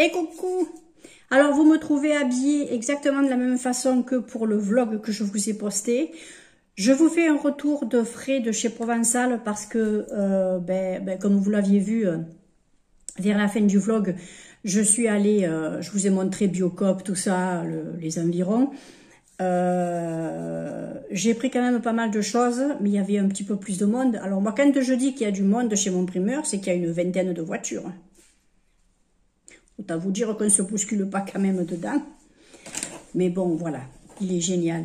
Et coucou! Alors, vous me trouvez habillée exactement de la même façon que pour le vlog que je vous ai posté. Je vous fais un retour de frais de chez Provençal parce que, comme vous l'aviez vu vers la fin du vlog, je suis allée, je vous ai montré Biocop, tout ça, les environs. J'ai pris quand même pas mal de choses, mais il y avait un petit peu plus de monde. Alors moi, quand je dis qu'il y a du monde chez mon primeur, c'est qu'il y a une vingtaine de voitures. Autant vous dire qu'on ne se bouscule pas quand même dedans. Mais bon, voilà, il est génial.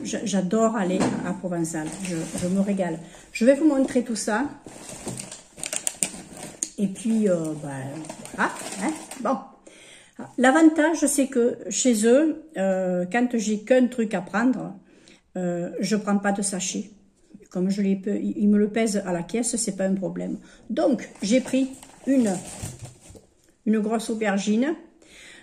J'adore aller à Provençal, je me régale. Je vais vous montrer tout ça. Et puis, voilà, hein, bon. L'avantage, c'est que chez eux, quand j'ai qu'un truc à prendre, je prends pas de sachet. Comme ils me le pèsent à la caisse, c'est pas un problème. Donc, j'ai pris une grosse aubergine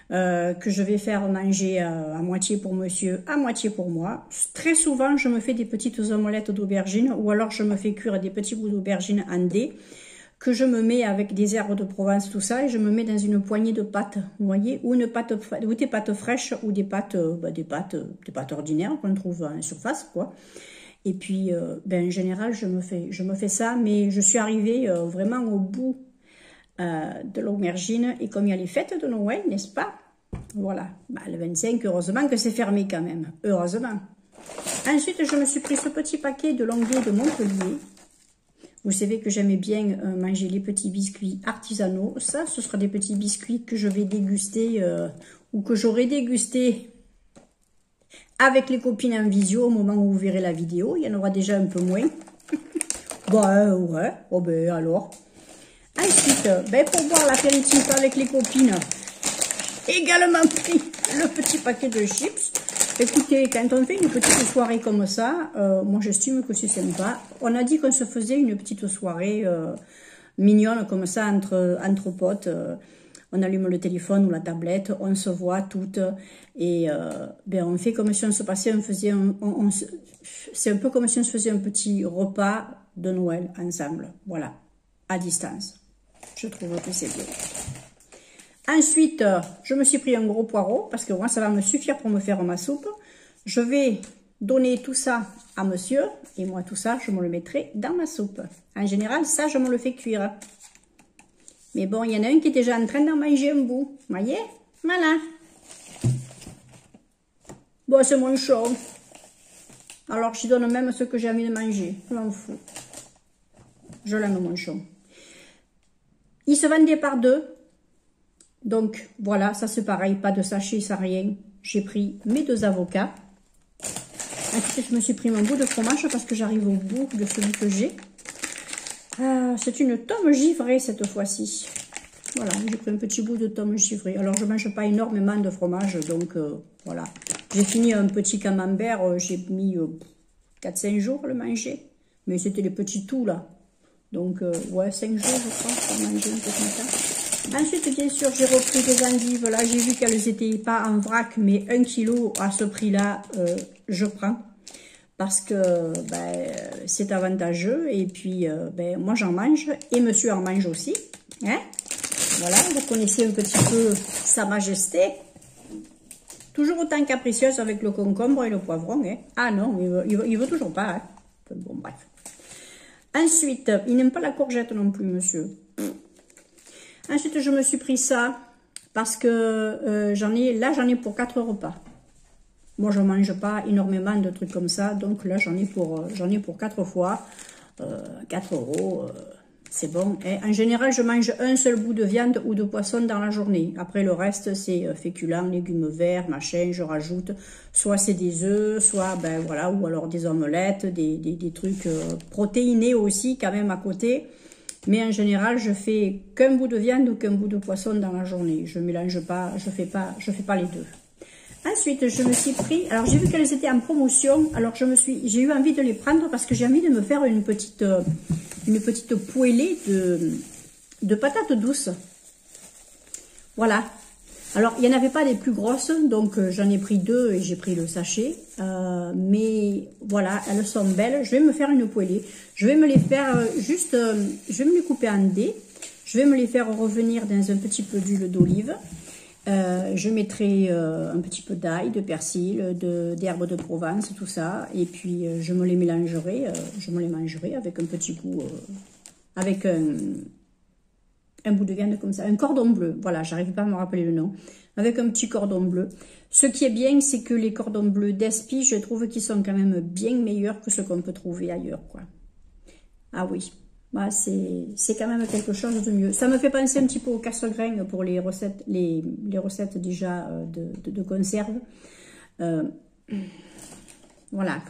que je vais faire manger à moitié pour monsieur, à moitié pour moi. Très souvent, je me fais des petites omelettes d'aubergine ou alors je me fais cuire des petits bouts d'aubergine en dés que je me mets avec des herbes de Provence, tout ça, et je me mets dans une poignée de pâtes, vous voyez, ou des pâtes fraîches ou des pâtes ordinaires qu'on trouve en surface, quoi. Et puis, en général, je me fais ça, mais je suis arrivée vraiment au bout de l'aubergine, et comme il y a les fêtes de Noël, n'est-ce pas? Voilà, le 25, heureusement que c'est fermé quand même, heureusement. Ensuite, je me suis pris ce petit paquet de Longuet de Montpellier. Vous savez que j'aimais bien manger les petits biscuits artisanaux. Ça, ce sera des petits biscuits que je vais déguster ou que j'aurai dégusté avec les copines en visio au moment où vous verrez la vidéo. Il y en aura déjà un peu moins. Ouais, oh alors. Ensuite, pour boire l'apéritif avec les copines, également pris le petit paquet de chips. Écoutez, quand on fait une petite soirée comme ça, moi j'estime que c'est sympa. On a dit qu'on se faisait une petite soirée mignonne comme ça entre potes. On allume le téléphone ou la tablette, on se voit toutes et on fait comme si on se passait, c'est un peu comme si on se faisait un petit repas de Noël ensemble, voilà, à distance. Je trouve que c'est bien. Ensuite, je me suis pris un gros poireau parce que moi, ça va me suffire pour me faire ma soupe. Je vais donner tout ça à monsieur et moi, tout ça, je me le mettrai dans ma soupe. En général, ça, je me le fais cuire. Mais bon, il y en a un qui est déjà en train d'en manger un bout. Vous voyez? Voilà. Bon, c'est mon chaud. Alors, je donne même ce que j'ai envie de manger. Je m'en fous. Je l'aime, mon chaud. Il se vendait par deux. Donc, voilà, ça c'est pareil, pas de sachet, ça rien. J'ai pris mes 2 avocats. Ensuite, je me suis pris mon bout de fromage parce que j'arrive au bout de celui que j'ai. C'est une tome givrée cette fois-ci. Voilà, j'ai pris un petit bout de tome givrée. Alors, je ne mange pas énormément de fromage, donc voilà. J'ai fini un petit camembert, j'ai mis 4-5 jours à le manger. Mais c'était les petits tout là. Donc, ouais, 5 jours, je crois, pour manger un peu comme ça. Ensuite, bien sûr, j'ai repris des endives. Là, j'ai vu qu'elles n'étaient pas en vrac, mais 1 kilo à ce prix-là, je prends. Parce que c'est avantageux. Et puis, moi, j'en mange. Et monsieur en mange aussi. Hein? Voilà, vous connaissez un petit peu Sa Majesté. Toujours autant capricieuse avec le concombre et le poivron. Hein? Ah non, il veut toujours pas. Hein? Bon, bref. Ensuite, il n'aime pas la courgette non plus, monsieur. Ensuite, je me suis pris ça parce que j'en ai pour 4 repas. Moi, je ne mange pas énormément de trucs comme ça, donc là, j'en ai pour 4 fois. 4 €, c'est bon. Et en général, je mange un seul bout de viande ou de poisson dans la journée. Après, le reste, c'est féculents, légumes verts, machin, je rajoute. Soit c'est des œufs, soit, voilà, ou alors des omelettes, des trucs protéinés aussi, quand même, à côté. Mais en général, je fais qu'un bout de viande ou qu'un bout de poisson dans la journée. Je mélange pas, je fais pas les deux. Ensuite, je me suis pris, alors j'ai vu qu'elles étaient en promotion, alors j'ai eu envie de les prendre parce que j'ai envie de me faire une petite poêlée de patates douces. Voilà. Alors, il n'y en avait pas des plus grosses, donc j'en ai pris 2 et j'ai pris le sachet. Mais voilà, elles sont belles. Je vais me faire une poêlée. Je vais me les faire je vais me les couper en dés. Je vais me les faire revenir dans un petit peu d'huile d'olive. Je mettrai un petit peu d'ail, de persil, d'herbes de Provence, tout ça. Et puis je me les mélangerai, je me les mangerai avec un petit goût, avec un bout de viande comme ça, un cordon bleu. Voilà, j'arrive pas à me rappeler le nom. Avec un petit cordon bleu. Ce qui est bien, c'est que les cordons bleus d'Espi, je trouve qu'ils sont quand même bien meilleurs que ceux qu'on peut trouver ailleurs, quoi. Ah oui. Bah, c'est quand même quelque chose de mieux. Ça me fait penser un petit peu au casse-grain pour les recettes, les recettes déjà de conserve. Voilà.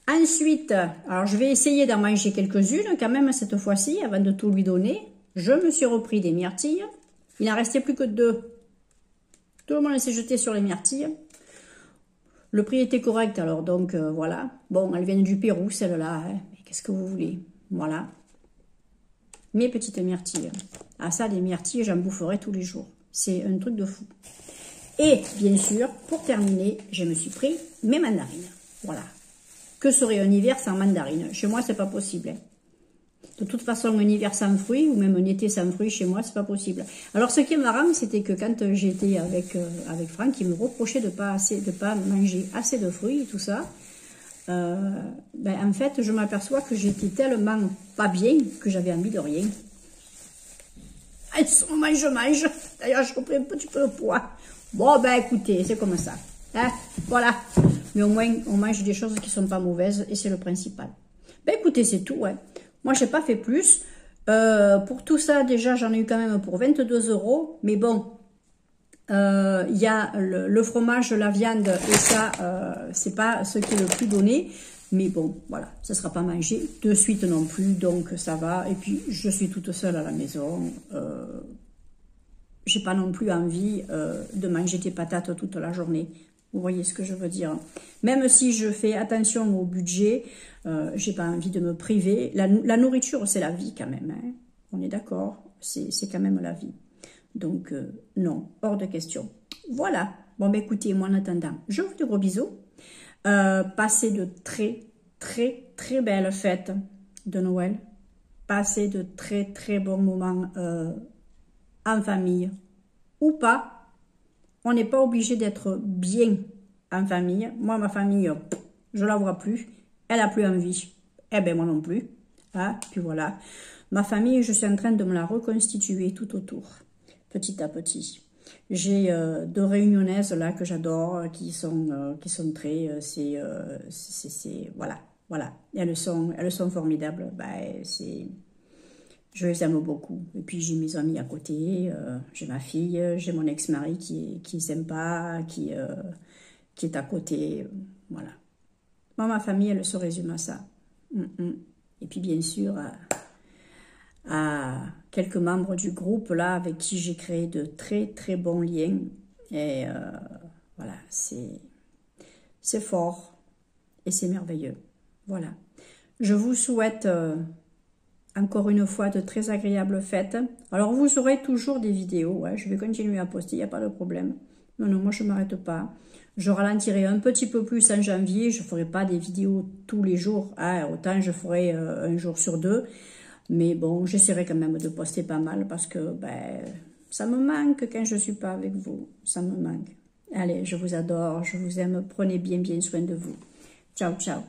Ensuite, alors je vais essayer d'en manger quelques-unes quand même cette fois-ci, avant de tout lui donner. Je me suis repris des myrtilles. Il n'en restait plus que 2. Tout le monde s'est jeté sur les myrtilles. Le prix était correct alors, donc voilà. Bon, elles viennent du Pérou, celles-là. Hein. Mais qu'est-ce que vous voulez? Voilà. Mes petites myrtilles. Ah ça, les myrtilles, j'en boufferai tous les jours. C'est un truc de fou. Et bien sûr, pour terminer, je me suis pris mes mandarines. Voilà. Que serait un hiver sans mandarines? Chez moi, c'est pas possible. Hein. De toute façon, un hiver sans fruits, ou même un été sans fruits, chez moi, c'est pas possible. Alors, ce qui est marrant, c'était que quand j'étais avec Franck, il me reprochait de pas manger assez de fruits et tout ça. En fait, je m'aperçois que j'étais tellement pas bien que j'avais envie de rien. En ce moment, je mange. D'ailleurs, je repris un petit peu de poids. Bon, ben écoutez, c'est comme ça. Hein, voilà. Mais au moins, on mange des choses qui sont pas mauvaises et c'est le principal. Ben écoutez, c'est tout. Hein. Moi, j'ai pas fait plus. Pour tout ça, déjà, j'en ai eu quand même pour 22 €. Mais bon, il y a le fromage, la viande et ça, c'est pas ce qui est le plus donné. Mais bon, voilà, ça sera pas mangé de suite non plus, donc ça va. Et puis, je suis toute seule à la maison. J'ai pas non plus envie de manger des patates toute la journée. Vous voyez ce que je veux dire? Même si je fais attention au budget, j'ai pas envie de me priver. La nourriture, c'est la vie quand même. Hein. On est d'accord? C'est quand même la vie. Donc, non, hors de question. Voilà. Bon, ben écoutez, moi en attendant, je vous fais de gros bisous. Passez de très, très, très belles fêtes de Noël. Passez de très, très bons moments en famille ou pas. On n'est pas obligé d'être bien en famille. Moi, ma famille, je la vois plus. Elle a plus envie. Eh ben, moi non plus. Hein? Puis voilà. Ma famille, je suis en train de me la reconstituer tout autour. Petit à petit. J'ai 2 réunionnaises là que j'adore, qui sont très, voilà. Elles sont formidables. Ben, je les aime beaucoup. Et puis j'ai mes amis à côté, j'ai ma fille, j'ai mon ex-mari qui est sympa, qui est à côté. Voilà. Moi, ma famille, elle se résume à ça. Et puis bien sûr, à quelques membres du groupe là avec qui j'ai créé de très très bons liens. Et voilà, c'est fort et c'est merveilleux. Voilà. Je vous souhaite encore une fois de très agréables fêtes. Alors vous aurez toujours des vidéos, ouais, je vais continuer à poster, il n'y a pas de problème. Non, moi je ne m'arrête pas. Je ralentirai un petit peu plus en janvier, je ne ferai pas des vidéos tous les jours, hein, autant je ferai un jour sur 2. Mais bon, j'essaierai quand même de poster pas mal parce que ben, ça me manque quand je ne suis pas avec vous, ça me manque. Allez, je vous adore, je vous aime, prenez bien soin de vous. Ciao, ciao.